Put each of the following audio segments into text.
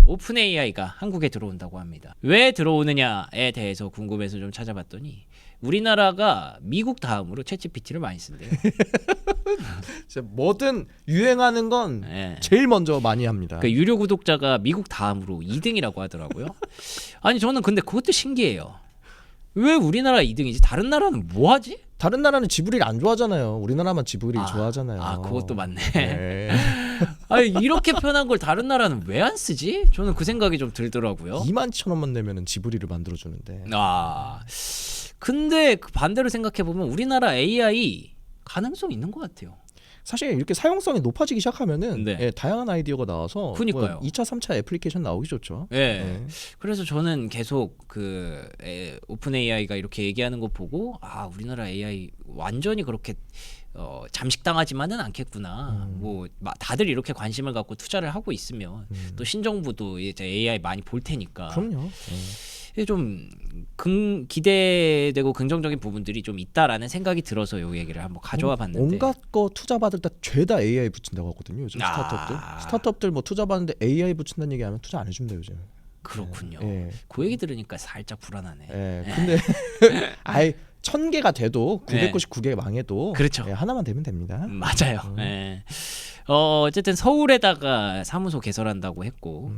오픈 AI가 한국에 들어온다고 합니다. 왜 들어오느냐에 대해서 궁금해서 좀 찾아봤더니 우리나라가 미국 다음으로 챗GPT를 많이 쓴대요. 뭐든 유행하는 건 네. 제일 먼저 많이 합니다. 그 유료 구독자가 미국 다음으로 2등이라고 하더라고요. 아니 저는 근데 그것도 신기해요. 왜 우리나라 2등이지? 다른 나라는 뭐 하지? 다른 나라는 지브리를 안 좋아하잖아요. 우리나라만 지브리 좋아하잖아요. 아 그것도 맞네. 네. 아니 이렇게 편한 걸 다른 나라는 왜 안 쓰지? 저는 그 생각이 좀 들더라고요. 21,000원만 내면은 지브리를 만들어주는데. 아 근데 그 반대로 생각해 보면 우리나라 AI 가능성 있는 것 같아요. 사실 이렇게 사용성이 높아지기 시작하면은 네. 예, 다양한 아이디어가 나와서 그러니까요. 2차, 3차 애플리케이션 나오기 좋죠. 예. 네. 그래서 저는 계속 그 오픈 AI가 이렇게 얘기하는 거 보고 아 우리나라 AI 완전히 그렇게 잠식당하지만은 않겠구나. 뭐 다들 이렇게 관심을 갖고 투자를 하고 있으면 또 신정부도 이제 AI 많이 볼 테니까. 그럼요. 좀 기대되고 긍정적인 부분들이 좀 있다라는 생각이 들어서 이 얘기를 한번 가져와 봤는데 온갖 거 투자 받을 때 죄다 AI 붙인다고 하거든요. 요즘 스타트업들 뭐 투자 받는데 AI 붙인다는 얘기하면 투자 안 해준다 요즘. 그렇군요. 예. 그 얘기 들으니까 살짝 불안하네. 예. 근데 아예 1000개가 돼도 999개 망해도 그렇죠. 예, 하나만 되면 됩니다. 맞아요. 예. 어쨌든 서울에다가 사무소 개설한다고 했고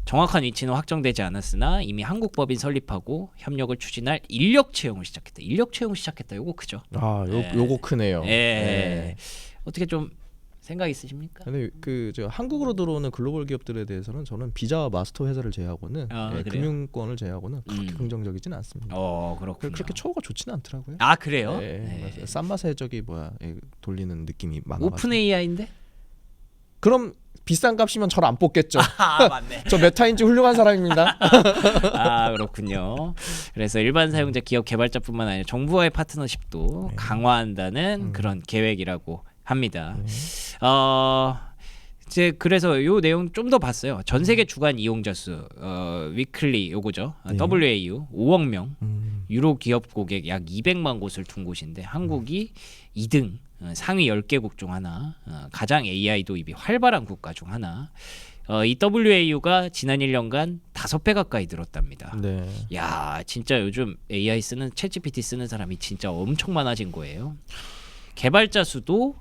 정확한 위치는 확정되지 않았으나 이미 한국 법인 설립하고 협력을 추진할 인력 채용을 시작했다. 인력 채용 시작했다. 요거 크죠? 요거 크네요. 예. 어떻게 좀 생각 있으십니까? 근데 저 한국으로 들어오는 글로벌 기업들에 대해서는 저는 비자와 마스터 회사를 제외하고는 금융권을 제외하고는 그렇게 긍정적이진 않습니다. 그렇군요. 그렇게 처우가 좋지는 않더라고요. 아 그래요? 싼 맛에 돌리는 느낌이 많아. 오픈 AI인데? 그럼 비싼 값이면 저를 안 뽑겠죠. 아 맞네. 저 메타인지 훌륭한 사람입니다. 아 그렇군요. 그래서 일반 사용자 기업 개발자뿐만 아니라 정부와의 파트너십도 강화한다는 그런 계획이라고 합니다. 이제 그래서 요 내용 좀 더 봤어요. 전 세계 주간 이용자 수 위클리 요거죠. WAU 5억 명, 유로 기업 고객 약 200만 곳을 둔 곳인데 한국이 2등 상위 10개국 중 하나, 가장 AI 도입이 활발한 국가 중 하나. 이 WAU가 지난 1년간 5배 가까이 늘었답니다. 네. 야, 진짜 요즘 AI 쓰는 챗GPT 쓰는 사람이 진짜 엄청 많아진 거예요. 개발자 수도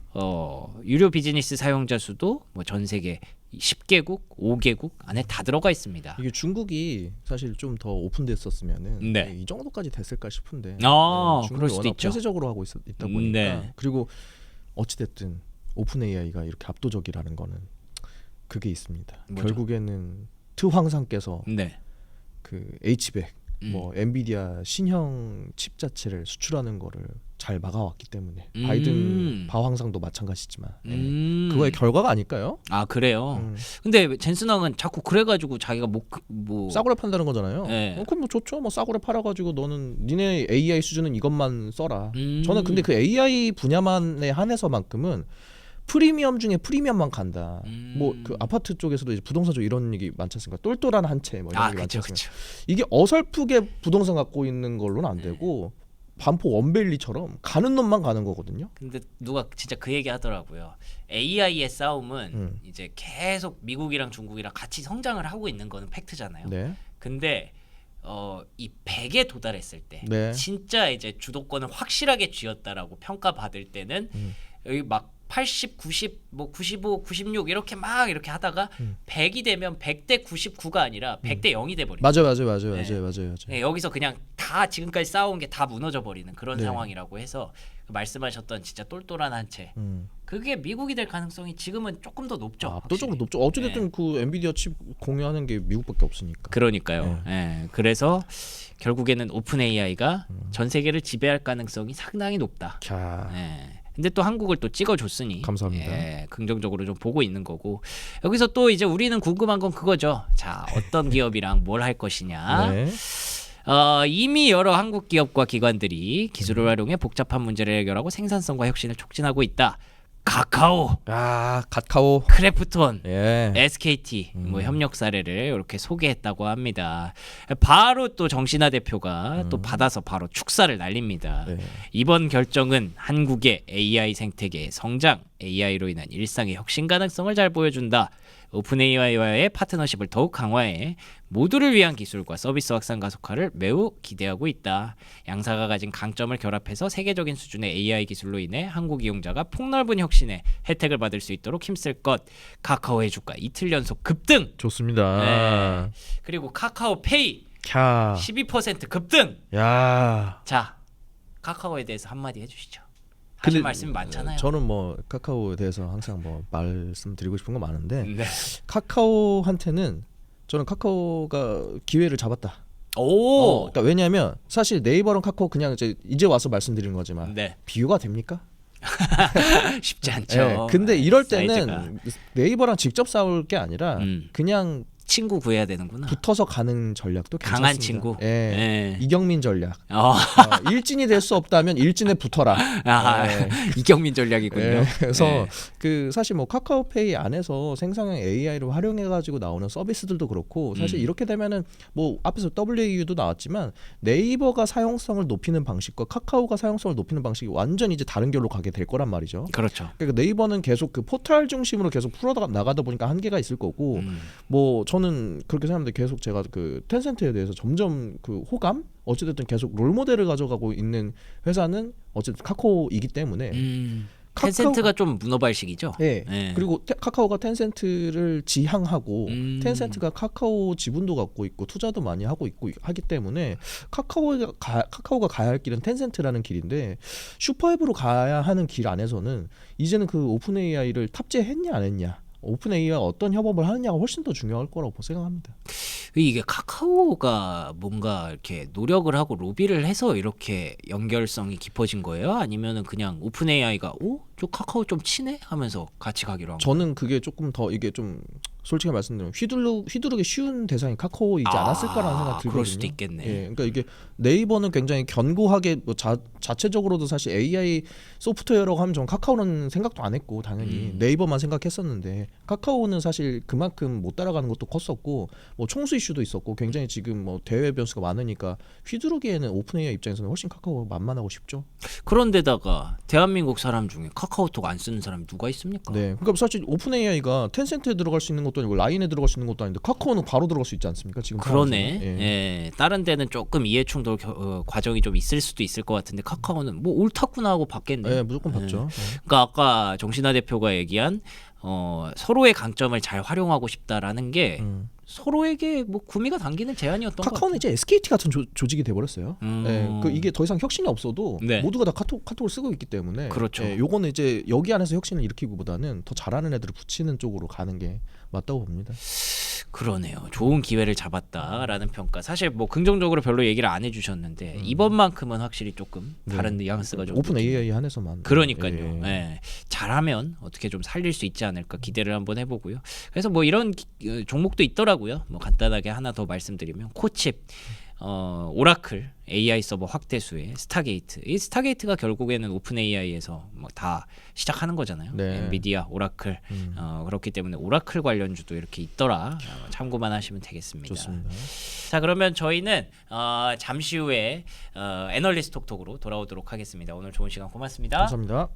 유료 비즈니스 사용자 수도 뭐 전 세계 10개국, 5개국 안에 다 들어가 있습니다. 이게 중국이 사실 좀 더 오픈됐었으면은 네. 이 정도까지 됐을까 싶은데 그럴 중국이 수도 워낙 있죠. 폐쇄적으로 하고 있다 보니까 네. 그리고 어찌됐든 오픈 AI가 이렇게 압도적이라는 거는 그게 있습니다. 뭐죠? 결국에는 트황상께서 네. 그 H100 뭐 엔비디아 신형 칩 자체를 수출하는 거를 잘 막아왔기 때문에 바이든 바황상도 마찬가지지만 그거의 결과가 아닐까요? 아 그래요. 근데 젠슨왕은 자꾸 그래가지고 자기가 뭐 싸구려 판다는 거잖아요. 네. 그럼 뭐 좋죠. 뭐 싸구려 팔아가지고 너는 니네 AI 수준은 이것만 써라. 저는 근데 그 AI 분야만에 한해서만큼은 프리미엄 중에 프리미엄만 간다. 뭐 그 아파트 쪽에서도 이제 부동산 쪽 이런 얘기 많지 않습니까? 똘똘한 한 채 뭐 이런 얘기 많지 않습니까? 이게 어설프게 부동산 갖고 있는 걸로는 안 되고 반포 원밸리처럼 가는 놈만 가는 거거든요. 근데 누가 진짜 그 얘기 하더라고요. AI의 싸움은 이제 계속 미국이랑 중국이랑 같이 성장을 하고 있는 거는 팩트잖아요. 네. 근데 이 100에 도달했을 때 네. 진짜 이제 주도권을 확실하게 쥐었다라고 평가받을 때는 여기 막 80, 90, 뭐 95, 96 이렇게 막 이렇게 하다가 100이 되면 100대 99가 아니라 100대 0이 돼 버려요. 맞아요. 네, 여기서 그냥 다 지금까지 쌓아온 게 다 무너져 버리는 그런 네. 상황이라고 해서 말씀하셨던 진짜 똘똘한 한 채. 그게 미국이 될 가능성이 지금은 조금 더 높죠. 압도적으로 높죠. 어찌됐든 그 엔비디아 칩 공유하는 게 미국밖에 없으니까. 그러니까요. 예. 그래서 결국에는 오픈 AI가 전 세계를 지배할 가능성이 상당히 높다. 예. 근데 또 한국을 또 찍어줬으니 감사합니다. 예, 긍정적으로 좀 보고 있는 거고 여기서 또 이제 우리는 궁금한 건 그거죠. 자, 어떤 기업이랑 뭘 할 것이냐. 네. 이미 여러 한국 기업과 기관들이 기술을 활용해 복잡한 문제를 해결하고 생산성과 혁신을 촉진하고 있다. 카카오, 카카오, 크래프톤, 예. SKT 뭐 협력 사례를 이렇게 소개했다고 합니다. 바로 또 정신화 대표가 또 받아서 바로 축사를 날립니다. 네. 이번 결정은 한국의 AI 생태계의 성장, AI로 인한 일상의 혁신 가능성을 잘 보여준다. 오픈 AI와의 파트너십을 더욱 강화해 모두를 위한 기술과 서비스 확산 가속화를 매우 기대하고 있다. 양사가 가진 강점을 결합해서 세계적인 수준의 AI 기술로 인해 한국 이용자가 폭넓은 혁신의 혜택을 받을 수 있도록 힘쓸 것. 카카오의 주가 이틀 연속 급등. 좋습니다. 네. 그리고 카카오페이 캬. 12% 급등. 야. 자, 카카오에 대해서 한마디 해주시죠. 하실 말씀이 많잖아요. 저는 뭐 카카오에 대해서 항상 뭐 말씀드리고 싶은 거 많은데 네. 카카오한테는 저는 카카오가 기회를 잡았다. 오. 그러니까 왜냐하면 사실 네이버랑 카카오 그냥 이제 와서 말씀드리는 거지만 네. 비교가 됩니까? 쉽지 않죠. 네, 근데 이럴 때는 사이즈가. 네이버랑 직접 싸울 게 아니라 그냥 친구 구해야 되는구나. 붙어서 가는 전략도 괜찮습니다. 강한 친구. 예. 네. 이경민 전략. 어. 일진이 될 수 없다면 일진에 붙어라. 아, 예. 이경민 전략이군요. 예, 그래서 네. 그 사실 뭐 카카오페이 안에서 생성형 AI를 활용해 가지고 나오는 서비스들도 그렇고 사실 이렇게 되면은 뭐 앞에서 WAU도 나왔지만 네이버가 사용성을 높이는 방식과 카카오가 사용성을 높이는 방식이 완전 이제 다른 결로 가게 될 거란 말이죠. 그렇죠. 그러니까 네이버는 계속 그 포털 중심으로 계속 풀어 나가다 보니까 한계가 있을 거고 뭐 저는 그렇게 생각하는데 계속 제가 그 텐센트에 대해서 점점 그 호감 어찌됐든 계속 롤 모델을 가져가고 있는 회사는 어쨌든 카카오이기 때문에 텐센트가 좀 문어발식이죠. 네. 네. 그리고 카카오가 텐센트를 지향하고 텐센트가 카카오 지분도 갖고 있고 투자도 많이 하고 있고 하기 때문에 카카오가 가야 할 길은 텐센트라는 길인데 슈퍼앱으로 가야 하는 길 안에서는 이제는 그 오픈 AI를 탑재했냐 안 했냐 오픈 AI와 어떤 협업을 하느냐가 훨씬 더 중요할 거라고 생각합니다. 이게 카카오가 뭔가 이렇게 노력을 하고 로비를 해서 이렇게 연결성이 깊어진 거예요? 아니면은 그냥 오픈 AI가 저 카카오 좀 친해? 하면서 같이 가기로 한 거예요? 저는 그게 조금 더 이게 좀 솔직히 말씀드리면 휘두르기 쉬운 대상이 카카오이지 않았을까라는 생각 들거든요. 그럴 수도 있겠네. 예, 그러니까 이게 네이버는 굉장히 견고하게 뭐 자체적으로도 사실 AI 소프트웨어라고 하면 전 카카오는 생각도 안 했고 당연히 네이버만 생각했었는데 카카오는 사실 그만큼 못 따라가는 것도 컸었고 뭐 총수 이슈도 있었고 굉장히 지금 뭐 대외 변수가 많으니까 휘두르기에는 오픈 AI 입장에서는 훨씬 카카오가 만만하고 쉽죠. 그런데다가 대한민국 사람 중에 카카오톡 안 쓰는 사람이 누가 있습니까? 네, 그러니까 사실 오픈 AI가 텐센트에 들어갈 수 있는 것도 아니고 라인에 들어갈 수 있는 것도 아닌데 카카오는 바로 들어갈 수 있지 않습니까? 지금 그러네. 상황에서는. 예. 다른 데는 조금 이해 충돌 과정이 좀 있을 수도 있을 것 같은데 카카오는 뭐 옳다구나 하고 받겠네. 네, 무조건 받죠. 그러니까 아까 정신화 대표가 얘기한 서로의 강점을 잘 활용하고 싶다라는 게 서로에게 뭐 구미가 당기는 제안이었던 것 같아요. 카카오는 이제 SKT 같은 조직이 돼버렸어요. 네, 그 이게 더 이상 혁신이 없어도 네. 모두가 다 카톡을 쓰고 있기 때문에 그렇죠. 네, 요거는 이제 여기 안에서 혁신을 일으키기보다는 더 잘하는 애들을 붙이는 쪽으로 가는 게 맞다고 봅니다. 그러네요. 좋은 기회를 잡았다라는 평가. 사실 뭐 긍정적으로 별로 얘기를 안 해주셨는데 이번만큼은 확실히 조금 다른 뉘앙스가 좀 오픈 느끼네요. AI 한해서만. 그러니까요. 예. 예. 잘하면 어떻게 좀 살릴 수 있지 않을까 기대를 한번 해보고요. 그래서 뭐 이런 종목도 있더라고요. 뭐 간단하게 하나 더 말씀드리면 코칩, 오라클, AI 서버 확대수의 스타게이트. 이 스타게이트가 결국에는 오픈 AI에서 뭐 다 시작하는 거잖아요. 네. 엔비디아, 오라클. 그렇기 때문에 오라클 관련주도 이렇게 있더라. 참고만 하시면 되겠습니다. 좋습니다. 자, 그러면 저희는 잠시 후에 애널리스트 톡톡으로 돌아오도록 하겠습니다. 오늘 좋은 시간 고맙습니다. 감사합니다.